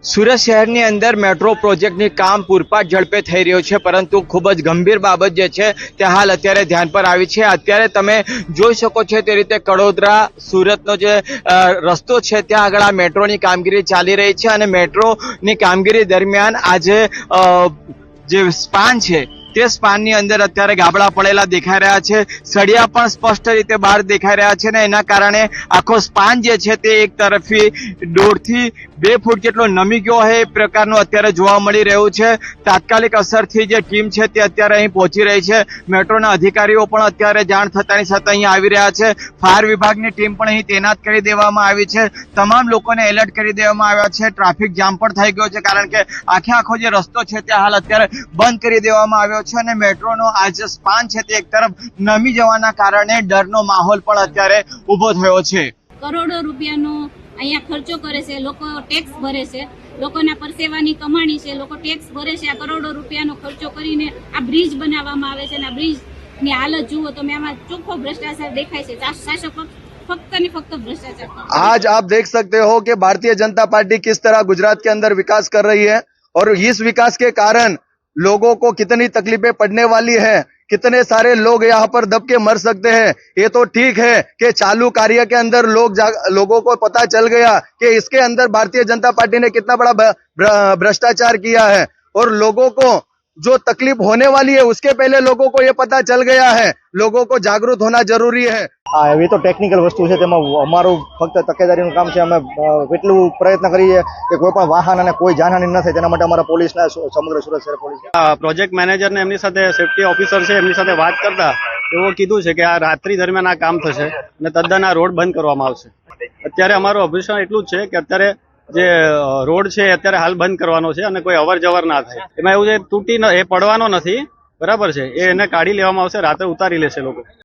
સુરત શહેરની અંદર મેટ્રો પ્રોજેક્ટની કામ પૂરપાટ ઝડપે થઈ રહ્યો છે, પરંતુ ખૂબ જ ગંભીર બાબત જે છે તે હાલ અત્યારે ધ્યાન પર આવી છે। અત્યારે તમે જોઈ શકો છો તે રીતે કડોદરા સુરતનો જે રસ્તો છે ત્યાં આગળ આ મેટ્રોની કામગીરી ચાલી રહી છે અને મેટ્રોની કામગીરી દરમિયાન આજે જે સ્પાન છે તે સ્પાનની અંદર અત્યારે ગાબડા પડેલા દેખાઈ રહ્યા છે, સળિયા પણ સ્પષ્ટ રીતે બહાર દેખાઈ રહ્યા છે ને એના કારણે આખો સ્પાન જે છે તે એક તરફી 1.5 થી 2 ફૂટ જેટલો નમી ગયો હોય એ પ્રકારનું અત્યારે જોવા મળી રહ્યું છે। તાત્કાલિક અસરથી જે ટીમ છે તે અત્યારે અહીં પહોંચી રહી છે। મેટ્રોના અધિકારીઓ પણ અત્યારે જાણ થતાની સાથે અહીં આવી રહ્યા છે। ફાયર વિભાગની ટીમ પણ અહીં તૈનાત કરી દેવામાં આવી છે। તમામ લોકોને એલર્ટ કરી દેવામાં આવ્યા છે। ટ્રાફિક જામ પણ થઈ ગયો છે, કારણ કે આખો જે રસ્તો છે તે હાલ અત્યારે બંધ કરી દેવામાં આવ્યો છે અને મેટ્રોનો આ જે સ્પાન છે તે એક તરફ નમી જવાના કારણે ડરનો માહોલ પણ અત્યારે ઊભો થયો છે। કરોડો રૂપિયાનો અહીંયા ખર્ચો કરે છે, લોકો ટેક્સ ભરે છે, લોકોના પરસેવાની કમાણી છે, લોકો ટેક્સ ભરે છે। આ કરોડો રૂપિયાનો ખર્ચો કરીને આ બ્રિજ બનાવવામાં આવે છે અને આ બ્રિજની હાલત જુઓ તમે, આમાં ચોખ્ખો ભ્રષ્ટાચાર દેખાય છે। શાસક फक्त नहीं फक्त भ्रष्टाचार। आज आप देख सकते हो कि भारतीय जनता पार्टी किस तरह गुजरात के अंदर विकास कर रही है और इस विकास के कारण लोगों को कितनी तकलीफें पड़ने वाली है, कितने सारे लोग यहाँ पर दब के मर सकते हैं। ये तो ठीक है कि चालू कार्य के अंदर लोगों को पता चल गया कि इसके अंदर भारतीय जनता पार्टी ने कितना बड़ा भ्रष्टाचार किया है और लोगों को जो तकलीफ होने वाली है उसके पहले लोगों को ये पता चल गया है। लोगों को जागरूक होना जरूरी है। એ તો ટેકનિકલ વસ્તુ છે, તેમાં અમારું ફક્ત તકેદારીનું કામ છે। અમે કેટલું પ્રયત્ન કરીએ કે કોઈ પણ વાહન અને કોઈ જાનહાનિ ન થાય, તેના માટે અમારા પોલીસના સમગ્ર સુરત શહેર પોલીસ પ્રોજેક્ટ મેનેજર ને એમની સાથે સેફટી ઓફિસર છે એમની સાથે વાત કરતા એવો કીધું છે કે આ રાત્રિ દરમિયાન આ કામ થશે અને તદ્દન આ રોડ બંધ કરવામાં આવશે। અત્યારે અમારું અભિષણ એટલું જ છે કે અત્યારે જે રોડ છે અત્યારે હાલ બંધ કરવાનો છે અને કોઈ અવર જવર ના થાય। એમાં એવું છે એ પડવાનો નથી, બરાબર છે, એને કાઢી લેવામાં આવશે, રાત્રે ઉતારી લેશે લોકો।